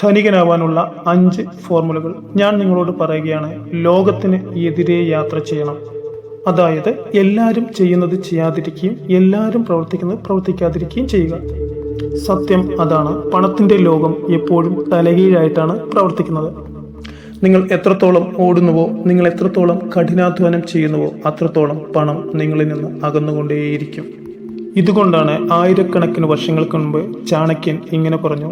ധനികനാവാനുള്ള 5 ഫോർമുലകൾ ഞാൻ നിങ്ങളോട് പറയുകയാണ്. ലോകത്തിന് എതിരെ യാത്ര ചെയ്യണം. അതായത് എല്ലാവരും ചെയ്യുന്നത് ചെയ്യാതിരിക്കുകയും എല്ലാവരും പ്രവർത്തിക്കുന്നത് പ്രവർത്തിക്കാതിരിക്കുകയും ചെയ്യുക. സത്യം അതാണ്. പണത്തിന്റെ ലോകം എപ്പോഴും തലകീഴായിട്ടാണ് പ്രവർത്തിക്കുന്നത്. നിങ്ങൾ എത്രത്തോളം ഓടുന്നുവോ, നിങ്ങൾ എത്രത്തോളം കഠിനാധ്വാനം ചെയ്യുന്നുവോ, അത്രത്തോളം പണം നിങ്ങളിൽ നിന്ന് അകന്നുകൊണ്ടേയിരിക്കും. ഇതുകൊണ്ടാണ് ആയിരക്കണക്കിന് വർഷങ്ങൾക്ക് മുൻപ് ചാണക്യൻ ഇങ്ങനെ പറഞ്ഞു: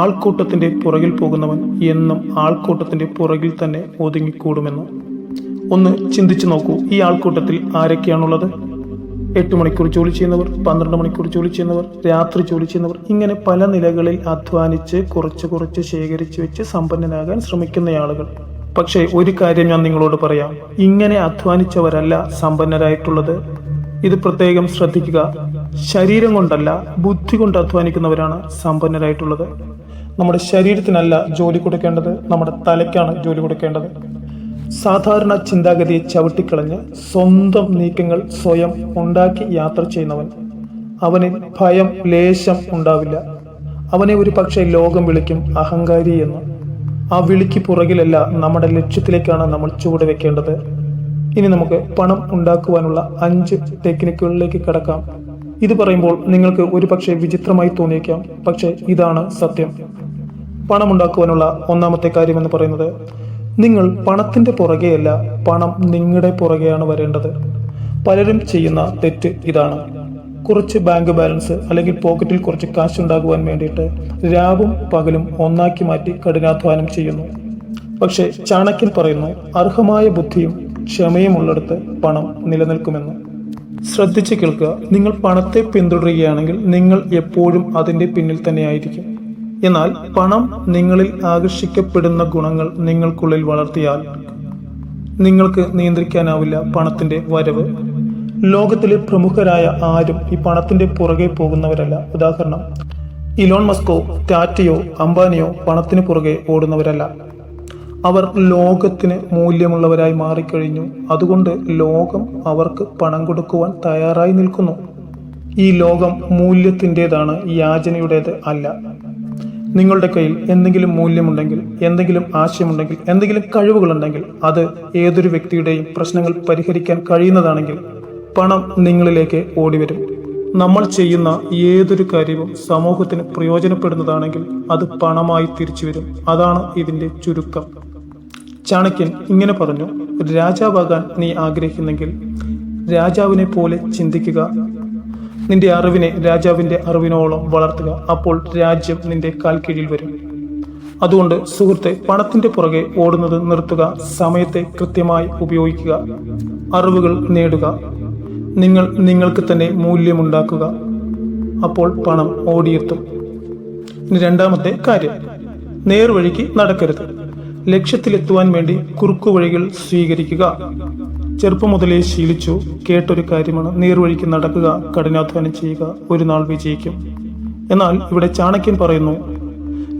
ആൾക്കൂട്ടത്തിന്റെ പുറകിൽ പോകുന്നവൻ എന്നും ആൾക്കൂട്ടത്തിന്റെ പുറകിൽ തന്നെ ഒതുങ്ങിക്കൂടുമെന്ന്. ഒന്ന് ചിന്തിച്ചു നോക്കൂ, ഈ ആൾക്കൂട്ടത്തിൽ ആരൊക്കെയാണുള്ളത്? 8 മണിക്കൂർ ജോലി ചെയ്യുന്നവർ, 12 മണിക്കൂർ ജോലി ചെയ്യുന്നവർ, രാത്രി ജോലി ചെയ്യുന്നവർ, ഇങ്ങനെ പല നിലകളിൽ അധ്വാനിച്ച് കുറച്ച് ശേഖരിച്ചു വെച്ച് സമ്പന്നനാകാൻ ശ്രമിക്കുന്ന ആളുകൾ. പക്ഷേ ഒരു കാര്യം ഞാൻ നിങ്ങളോട് പറയാം, ഇങ്ങനെ അധ്വാനിച്ചവരല്ല സമ്പന്നരായിട്ടുള്ളത്. ഇത് പ്രത്യേകം ശ്രദ്ധിക്കുക. ശരീരം കൊണ്ടല്ല, ബുദ്ധി കൊണ്ട് അധ്വാനിക്കുന്നവരാണ് സമ്പന്നരായിട്ടുള്ളത്. നമ്മുടെ ശരീരത്തിനല്ല ജോലി കൊടുക്കേണ്ടത്, നമ്മുടെ തലയ്ക്കാണ് ജോലി കൊടുക്കേണ്ടത്. സാധാരണ ചിന്താഗതിയെ ചവിട്ടിക്കളഞ്ഞ് സ്വന്തം നീക്കങ്ങൾ സ്വയം ഉണ്ടാക്കി യാത്ര ചെയ്യുന്നവൻ, അവനിൽ ഭയം ലേശം ഉണ്ടാവില്ല. അവനെ ഒരു പക്ഷേ ലോകം വിളിക്കും അഹങ്കാരി എന്ന്. ആ വിളിക്ക് പുറകിലല്ല, നമ്മുടെ ലക്ഷ്യത്തിലേക്കാണ് നമ്മൾ ചുവട് വെക്കേണ്ടത്. ഇനി നമുക്ക് പണം ഉണ്ടാക്കുവാനുള്ള 5 ടെക്നിക്കുകളിലേക്ക് കടക്കാം. ഇത് പറയുമ്പോൾ നിങ്ങൾക്ക് ഒരു പക്ഷേ വിചിത്രമായി തോന്നിയേക്കാം, പക്ഷേ ഇതാണ് സത്യം. പണം ഉണ്ടാക്കുവാനുള്ള ഒന്നാമത്തെ കാര്യം എന്ന് പറയുന്നത്, നിങ്ങൾ പണത്തിന്റെ പുറകെയല്ല, പണം നിങ്ങളുടെ പുറകെയാണ് വരേണ്ടത്. പലരും ചെയ്യുന്ന തെറ്റ് ഇതാണ്. കുറച്ച് ബാങ്ക് ബാലൻസ് അല്ലെങ്കിൽ പോക്കറ്റിൽ കുറച്ച് കാശ് ഉണ്ടാകുവാൻ വേണ്ടിയിട്ട് രാവും പകലും ഒന്നാക്കി മാറ്റി കഠിനാധ്വാനം ചെയ്യുന്നു. പക്ഷേ ചാണക്യൻ പറയുന്നു, അർഹമായ ബുദ്ധിയും ക്ഷമയും ഉള്ളിടത്ത് പണം നിലനിൽക്കുമെന്ന്. ശ്രദ്ധിച്ച് കേൾക്കുക. നിങ്ങൾ പണത്തെ പിന്തുടരുകയാണെങ്കിൽ നിങ്ങൾ എപ്പോഴും അതിന്റെ പിന്നിൽ തന്നെയായിരിക്കും. എന്നാൽ പണം നിങ്ങളിൽ ആകർഷിക്കപ്പെടുന്ന ഗുണങ്ങൾ നിങ്ങൾക്കുള്ളിൽ വളർത്തിയാൽ നിങ്ങൾക്ക് നിയന്ത്രിക്കാനാവില്ല പണത്തിന്റെ വരവ്. ലോകത്തിലെ പ്രമുഖരായ ആരും ഈ പണത്തിന്റെ പുറകെ പോകുന്നവരല്ല. ഉദാഹരണം, ഇലോൺ മസ്കോ, ടാറ്റയോ അംബാനിയോ പണത്തിന് പുറകെ ഓടുന്നവരല്ല. അവർ ലോകത്തിന് മൂല്യമുള്ളവരായി മാറിക്കഴിഞ്ഞു. അതുകൊണ്ട് ലോകം അവർക്ക് പണം കൊടുക്കുവാൻ തയ്യാറായി നിൽക്കുന്നു. ഈ ലോകം മൂല്യത്തിൻ്റെതാണ്, യാചനയുടേത് അല്ല. നിങ്ങളുടെ കയ്യിൽ എന്തെങ്കിലും മൂല്യമുണ്ടെങ്കിൽ, എന്തെങ്കിലും ആശയമുണ്ടെങ്കിൽ, എന്തെങ്കിലും കഴിവുകളുണ്ടെങ്കിൽ, അത് ഏതൊരു വ്യക്തിയുടെയും പ്രശ്നങ്ങൾ പരിഹരിക്കാൻ കഴിയുന്നതാണെങ്കിൽ പണം നിങ്ങളിലേക്ക് ഓടിവരും. നമ്മൾ ചെയ്യുന്ന ഏതൊരു കാര്യവും സമൂഹത്തിന് പ്രയോജനപ്പെടുന്നതാണെങ്കിൽ അത് പണമായി തിരിച്ചു വരും. അതാണ് ഇതിന്റെ ചുരുക്കം. ചാണക്യൻ ഇങ്ങനെ പറഞ്ഞു: രാജാവാകാൻ നീ ആഗ്രഹിക്കുന്നെങ്കിൽ രാജാവിനെ പോലെ ചിന്തിക്കുക. നിന്റെ അറിവിനെ രാജാവിന്റെ അറിവിനോളം വളർത്തുക. അപ്പോൾ രാജ്യം നിന്റെ കാൽ കീഴിൽ വരും. അതുകൊണ്ട് സുഹൃത്തെ, പണത്തിന്റെ പുറകെ ഓടുന്നത് നിർത്തുക. സമയത്തെ കൃത്യമായി ഉപയോഗിക്കുക. അറിവുകൾ നേടുക. നിങ്ങൾ നിങ്ങൾക്ക് തന്നെ മൂല്യമുണ്ടാക്കുക. അപ്പോൾ പണം ഓടിയെത്തും. ഇനി രണ്ടാമത്തെ കാര്യം, നേർവഴിക്ക് നടക്കരുത്. ലക്ഷ്യത്തിലെത്തുവാൻ വേണ്ടി കുറുക്കുവഴികൾ സ്വീകരിക്കുക. ചെറുപ്പം മുതലേ ശീലിച്ചു കേട്ടൊരു കാര്യമാണ്, നേർവഴിക്ക് നടക്കുക, കഠിനാധ്വാനം ചെയ്യുക, ഒരു നാൾ വിജയിക്കും. എന്നാൽ ഇവിടെ ചാണക്യൻ പറയുന്നു,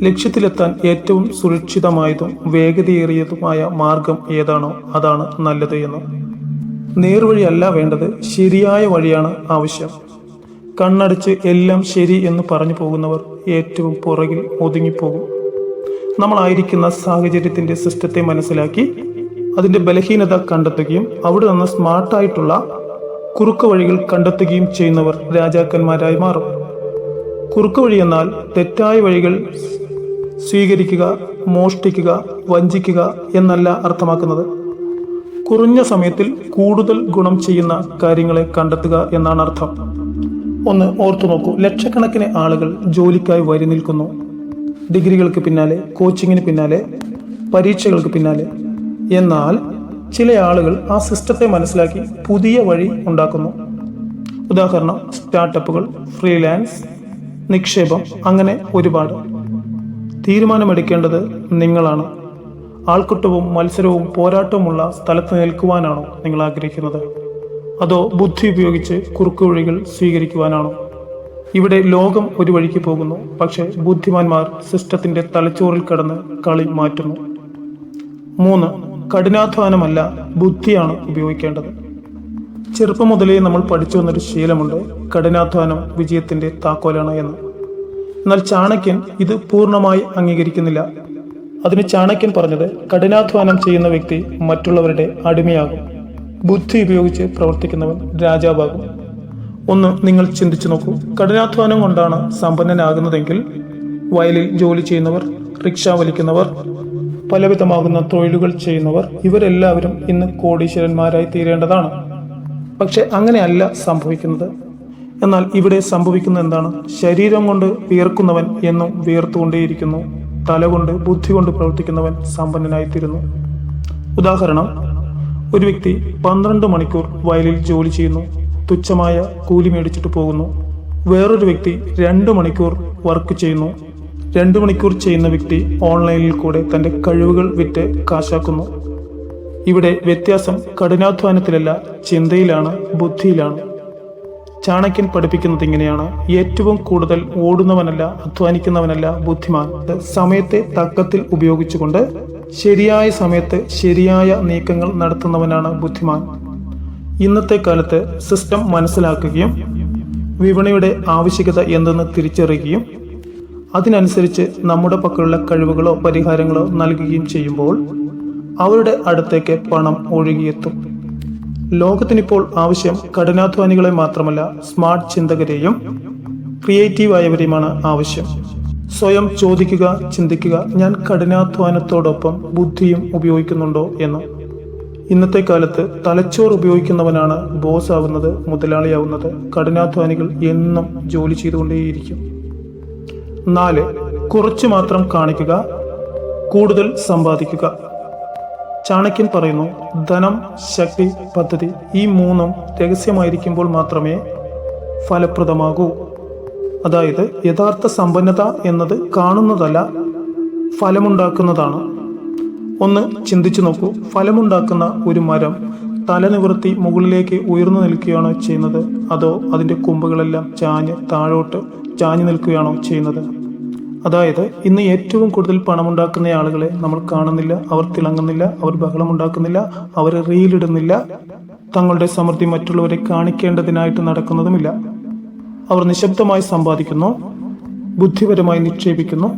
ലക്ഷ്യത്തിലെത്താൻ ഏറ്റവും സുരക്ഷിതമായതും വേഗതയേറിയതുമായ മാർഗം ഏതാണോ അതാണ് നല്ലത് എന്ന്. നേർവഴിയല്ല വേണ്ടത്, ശരിയായ വഴിയാണ് ആവശ്യം. കണ്ണടച്ച് എല്ലാം ശരി എന്ന് പറഞ്ഞു പോകുന്നവർ ഏറ്റവും പുറകിൽ ഒതുങ്ങിപ്പോകും. നമ്മളായിരിക്കുന്ന സാഹചര്യത്തിന്റെ സിസ്റ്റത്തെ മനസ്സിലാക്കി അതിന്റെ ബലഹീനത കണ്ടെത്തുകയും അവിടെ നിന്ന് സ്മാർട്ടായിട്ടുള്ള കുറുക്ക് വഴികൾ കണ്ടെത്തുകയും ചെയ്യുന്നവർ രാജാക്കന്മാരായി മാറും. കുറുക്ക് വഴി എന്നാൽ തെറ്റായ വഴികൾ സ്വീകരിക്കുക, മോഷ്ടിക്കുക, വഞ്ചിക്കുക എന്നല്ല അർത്ഥമാക്കുന്നത്. കുറഞ്ഞ സമയത്തിൽ കൂടുതൽ ഗുണം ചെയ്യുന്ന കാര്യങ്ങളെ കണ്ടെത്തുക എന്നാണ് അർത്ഥം. ഒന്ന് ഓർത്തു നോക്കൂ, ലക്ഷക്കണക്കിന് ആളുകൾ ജോലിക്കായി വരി നിൽക്കുന്നു. ഡിഗ്രികൾക്ക് പിന്നാലെ, കോച്ചിങ്ങിന് പിന്നാലെ, പരീക്ഷകൾക്ക് പിന്നാലെ. എന്നാൽ ചില ആളുകൾ ആ സിസ്റ്റത്തെ മനസ്സിലാക്കി പുതിയ വഴി ഉണ്ടാക്കുന്നു. ഉദാഹരണം, സ്റ്റാർട്ടപ്പുകൾ, ഫ്രീലാൻസ്, നിക്ഷേപം, അങ്ങനെ ഒരുപാട്. തീരുമാനമെടുക്കേണ്ടത് നിങ്ങളാണ്. ആൾക്കൂട്ടവും മത്സരവും പോരാട്ടവുമുള്ള സ്ഥലത്ത് നിൽക്കുവാനാണോ നിങ്ങൾ ആഗ്രഹിക്കുന്നത്? അതോ ബുദ്ധി ഉപയോഗിച്ച് കുറുക്കുവഴികൾ സ്വീകരിക്കുവാനാണോ? ഇവിടെ ലോകം ഒരു വഴിക്ക് പോകുന്നു, പക്ഷെ ബുദ്ധിമാന്മാർ സിസ്റ്റത്തിന്റെ തലച്ചോറിൽ കടന്ന് കളി മാറ്റുന്നു. 3, കഠിനാധ്വാനമല്ല, ബുദ്ധിയാണ് ഉപയോഗിക്കേണ്ടത്. ചെറുപ്പം മുതലേ നമ്മൾ പഠിച്ചു വന്നൊരു ശീലമുണ്ട്, കഠിനാധ്വാനം വിജയത്തിന്റെ താക്കോലാണ് എന്ന്. എന്നാൽ ചാണക്യൻ ഇത് പൂർണ്ണമായി അംഗീകരിക്കുന്നില്ല. അതിന് ചാണക്യൻ പറഞ്ഞത്, കഠിനാധ്വാനം ചെയ്യുന്ന വ്യക്തി മറ്റുള്ളവരുടെ അടിമയാകും, ബുദ്ധി ഉപയോഗിച്ച് പ്രവർത്തിക്കുന്നവൻ രാജാവാകും. ഒന്ന് നിങ്ങൾ ചിന്തിച്ചു നോക്കൂ. കഠിനാധ്വാനം കൊണ്ടാണ് സമ്പന്നനാകുന്നതെങ്കിൽ വയലിൽ ജോലി ചെയ്യുന്നവർ, റിക്ഷ വലിക്കുന്നവർ, പലവിധമാകുന്ന തൊഴിലുകൾ ചെയ്യുന്നവർ ഇവരെല്ലാവരും ഇന്ന് കോടീശ്വരന്മാരായി തീരേണ്ടതാണ്. പക്ഷെ അങ്ങനെയല്ല സംഭവിക്കുന്നത്. എന്നാൽ ഇവിടെ സംഭവിക്കുന്നത് എന്താണ്? ശരീരം കൊണ്ട് വിയർക്കുന്നവൻ എന്നും വിയർത്തുകൊണ്ടേയിരിക്കുന്നു, തല കൊണ്ട് ബുദ്ധി കൊണ്ട് പ്രവർത്തിക്കുന്നവൻ സമ്പന്നനായിത്തീരുന്നു. ഉദാഹരണം, ഒരു വ്യക്തി 12 മണിക്കൂർ വയലിൽ ജോലി ചെയ്യുന്നു, തുച്ഛമായ കൂലി മേടിച്ചിട്ട് പോകുന്നു. വേറൊരു വ്യക്തി 2 മണിക്കൂർ വർക്ക് ചെയ്യുന്നു. 2 മണിക്കൂർ ചെയ്യുന്ന വ്യക്തി ഓൺലൈനിൽ കൂടെ തന്റെ കഴിവുകൾ വിറ്റ് കാശാക്കുന്നു. ഇവിടെ വ്യത്യാസം കഠിനാധ്വാനത്തിലല്ല, ചിന്തയിലാണ്, ബുദ്ധിയിലാണ്. ചാണക്യൻ പഠിപ്പിക്കുന്നത് ഇങ്ങനെയാണ്: ഏറ്റവും കൂടുതൽ ഓടുന്നവനല്ല, അധ്വാനിക്കുന്നവനല്ല ബുദ്ധിമാൻ. സമയത്തെ തക്കത്തിൽ ഉപയോഗിച്ചുകൊണ്ട് ശരിയായ സമയത്ത് ശരിയായ നീക്കങ്ങൾ നടത്തുന്നവനാണ് ബുദ്ധിമാൻ. ഇന്നത്തെ കാലത്ത് സിസ്റ്റം മനസ്സിലാക്കുകയും വിപണിയുടെ ആവശ്യകത എന്തെന്ന് തിരിച്ചറിയുകയും അതിനനുസരിച്ച് നമ്മുടെ പക്കലുള്ള കഴിവുകളോ പരിഹാരങ്ങളോ നൽകുകയും ചെയ്യുമ്പോൾ അവരുടെ അടുത്തേക്ക് പണം ഒഴുകിയെത്തും. ലോകത്തിനിപ്പോൾ ആവശ്യം കഠിനാധ്വാനികളെ മാത്രമല്ല, സ്മാർട്ട് ചിന്തകരെയും ക്രിയേറ്റീവായവരെയുമാണ് ആവശ്യം. സ്വയം ചോദിക്കുക, ചിന്തിക്കുക, ഞാൻ കഠിനാധ്വാനത്തോടൊപ്പം ബുദ്ധിയും ഉപയോഗിക്കുന്നുണ്ടോ എന്ന്. ഇന്നത്തെ കാലത്ത് തലച്ചോറ് ഉപയോഗിക്കുന്നവനാണ് ബോസ് ആവുന്നത്, മുതലാളിയാവുന്നത്. കഠിനാധ്വാനികൾ എന്നും ജോലി ചെയ്തുകൊണ്ടേയിരിക്കും. 4. കുറച്ചു മാത്രം കാണിക്കുക, കൂടുതൽ സമ്പാദിക്കുക. ചാണക്യൻ പറയുന്നു, ധനം, ശക്തി, പദ്ധതി ഈ 3 രഹസ്യമായിരിക്കുമ്പോൾ മാത്രമേ ഫലപ്രദമാകൂ. അതായത് യഥാർത്ഥ സമ്പന്നത എന്നത് കാണുന്നതല്ല, ഫലമുണ്ടാക്കുന്നതാണ്. ഒന്ന് ചിന്തിച്ചു നോക്കൂ. ഫലമുണ്ടാക്കുന്ന ഒരു മരം തല നിവർത്തി മുകളിലേക്ക് ഉയർന്നു നിൽക്കുകയാണോ ചെയ്യുന്നത്, അതോ അതിൻ്റെ കൊമ്പുകളെല്ലാം താഴോട്ട് ചാഞ്ഞു നിൽക്കുകയാണോ ചെയ്യുന്നത്? അതായത് ഇന്ന് ഏറ്റവും കൂടുതൽ പണമുണ്ടാക്കുന്ന ആളുകളെ നമ്മൾ കാണുന്നില്ല. അവർ തിളങ്ങുന്നില്ല, അവർ ബഹളമുണ്ടാക്കുന്നില്ല, അവർ റീലിടുന്നില്ല, തങ്ങളുടെ സമൃദ്ധി മറ്റുള്ളവരെ കാണിക്കേണ്ടതിനായിട്ട് നടക്കുന്നതുമില്ല. അവർ നിശബ്ദമായി സമ്പാദിക്കുന്നു, ബുദ്ധിപരമായി നിക്ഷേപിക്കുന്നു,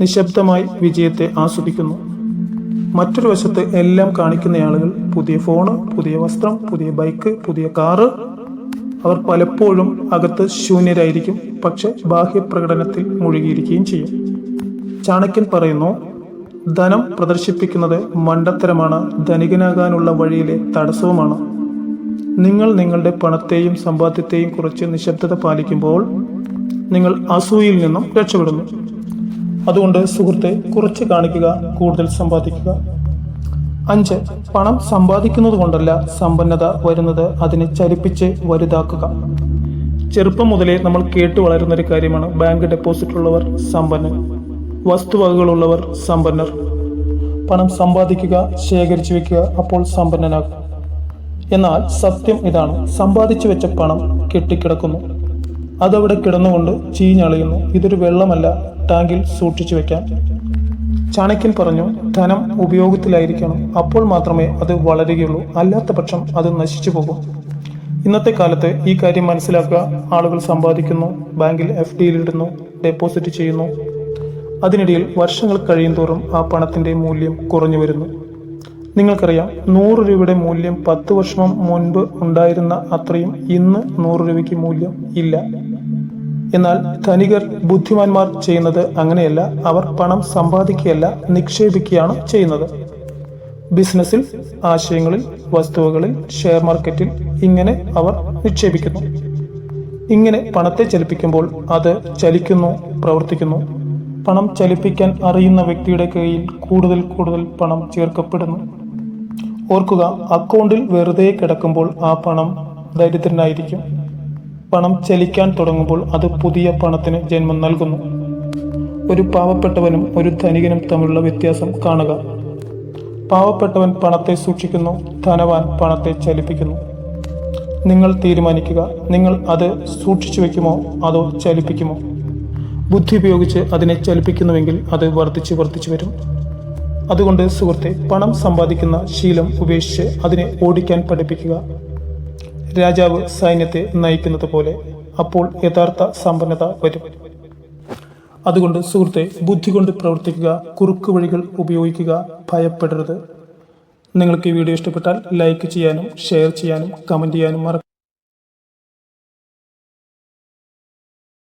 നിശബ്ദമായി വിജയത്തെ ആസ്വദിക്കുന്നു. മറ്റൊരു വശത്ത് എല്ലാം കാണിക്കുന്ന ആളുകൾ പുതിയ ഫോണ്, പുതിയ വസ്ത്രം, പുതിയ ബൈക്ക്, പുതിയ കാറ്. അവർ പലപ്പോഴും അകത്ത് ശൂന്യരായിരിക്കും, പക്ഷെ ബാഹ്യപ്രകടനത്തിൽ മുഴുകിയിരിക്കുകയും ചെയ്യും. ചാണക്യൻ പറയുന്നു, ധനം പ്രദർശിപ്പിക്കുന്നത് മണ്ടത്തരമാണ്, ധനികനാകാനുള്ള വഴിയിലെ തടസ്സവുമാണ്. നിങ്ങൾ നിങ്ങളുടെ പണത്തെയും സമ്പാദ്യത്തെയും കുറിച്ച് നിശബ്ദത പാലിക്കുമ്പോൾ നിങ്ങൾ അസൂയയിൽ നിന്നും രക്ഷപ്പെടുന്നു. അതുകൊണ്ട് സുഹൃത്തെ, കുറച്ച് കാണിക്കുക, കൂടുതൽ സമ്പാദിക്കുക. 5. പണം സമ്പാദിക്കുന്നത് കൊണ്ടല്ല സമ്പന്നത വരുന്നത്, അതിനെ ചലിപ്പിച്ച് വലുതാക്കുക. ചെറുപ്പം മുതലേ നമ്മൾ കേട്ടു വളരുന്നൊരു കാര്യമാണ്, ബാങ്ക് ഡെപ്പോസിറ്റ് ഉള്ളവർ സമ്പന്നർ, വസ്തുവകകളുള്ളവർ സമ്പന്നർ. പണം സമ്പാദിക്കുക, ശേഖരിച്ചു വെക്കുക, അപ്പോൾ സമ്പന്നനാകും. എന്നാൽ സത്യം ഇതാണ്, സമ്പാദിച്ചു വെച്ച പണം കെട്ടിക്കിടക്കുന്നു, അതവിടെ കിടന്നുകൊണ്ട് ചീഞ്ഞളിയുന്നു. ഇതൊരു വെള്ളമല്ല, ടാങ്കിൽ സൂക്ഷിച്ചു വെക്കാൻ. ചാണക്യൻ പറഞ്ഞു, ധനം ഉപയോഗത്തിലായിരിക്കണം, അപ്പോൾ മാത്രമേ അത് വളരുകയുള്ളൂ, അല്ലാത്ത പക്ഷം അത് നശിച്ചു പോകും. ഇന്നത്തെ കാലത്ത് ഈ കാര്യം മനസ്സിലാക്കുക. ആളുകൾ സമ്പാദിക്കുന്നു, ബാങ്കിൽ FD ഇടുന്നു, ഡെപ്പോസിറ്റ് ചെയ്യുന്നു. അതിനിടയിൽ വർഷങ്ങൾ കഴിയും തോറും ആ പണത്തിന്റെ മൂല്യം കുറഞ്ഞു വരുന്നു. നിങ്ങൾക്കറിയാം, 100 രൂപയുടെ മൂല്യം 10 വർഷം മുൻപ് ഉണ്ടായിരുന്ന അത്രയും ഇന്ന് 100 രൂപയ്ക്ക് മൂല്യം ഇല്ല. എന്നാൽ ധനികർ, ബുദ്ധിമാന്മാർ ചെയ്യുന്നത് അങ്ങനെയല്ല. അവർ പണം സമ്പാദിക്കുകയല്ല, നിക്ഷേപിക്കുകയാണ് ചെയ്യുന്നത്. ബിസിനസ്സിൽ, ആശയങ്ങളിൽ, വസ്തുവകളിൽ, ഷെയർ മാർക്കറ്റിൽ ഇങ്ങനെ അവർ നിക്ഷേപിക്കുന്നു. ഇങ്ങനെ പണത്തെ ചലിപ്പിക്കുമ്പോൾ അത് ചലിക്കുന്നു, പ്രവർത്തിക്കുന്നു. പണം ചലിപ്പിക്കാൻ അറിയുന്ന വ്യക്തിയുടെ കയ്യിൽ കൂടുതൽ കൂടുതൽ പണം ചേർക്കപ്പെടുന്നു. ഓർക്കുക, അക്കൗണ്ടിൽ വെറുതെ കിടക്കുമ്പോൾ ആ പണം ദരിദ്രനായിരിക്കും. പണം ചലിക്കാൻ തുടങ്ങുമ്പോൾ അത് പുതിയ പണത്തിന് ജന്മം നൽകുന്നു. ഒരു പാവപ്പെട്ടവനും ഒരു ധനികനും തമ്മിലുള്ള വ്യത്യാസം കാണുക. പാവപ്പെട്ടവൻ പണത്തെ സൂക്ഷിക്കുന്നു, ധനവാൻ പണത്തെ ചലിപ്പിക്കുന്നു. നിങ്ങൾ തീരുമാനിക്കുക, നിങ്ങൾ അത് സൂക്ഷിച്ചു വെക്കുമോ അതോ ചലിപ്പിക്കുമോ? ബുദ്ധി ഉപയോഗിച്ച് അതിനെ ചലിപ്പിക്കുന്നുവെങ്കിൽ അത് വർദ്ധിച്ചു വരും. അതുകൊണ്ട് സുഹൃത്തെ, പണം സമ്പാദിക്കുന്ന ശീലം ഉപേക്ഷിച്ച് അതിനെ ഓടിക്കാൻ പഠിപ്പിക്കുക. രാജാവ് സൈന്യത്തെ നയിക്കുന്നത് പോലെ. അപ്പോൾ യഥാർത്ഥ സമ്പന്നത വരും. അതുകൊണ്ട് സുഹൃത്തെ, ബുദ്ധി കൊണ്ട് പ്രവർത്തിക്കുക, കുറുക്കു വഴികൾ ഉപയോഗിക്കുക, ഭയപ്പെടരുത്. നിങ്ങൾക്ക് ഈ വീഡിയോ ഇഷ്ടപ്പെട്ടാൽ ലൈക്ക് ചെയ്യാനും ഷെയർ ചെയ്യാനും കമൻറ്റ് ചെയ്യാനും മറക്കരുത്.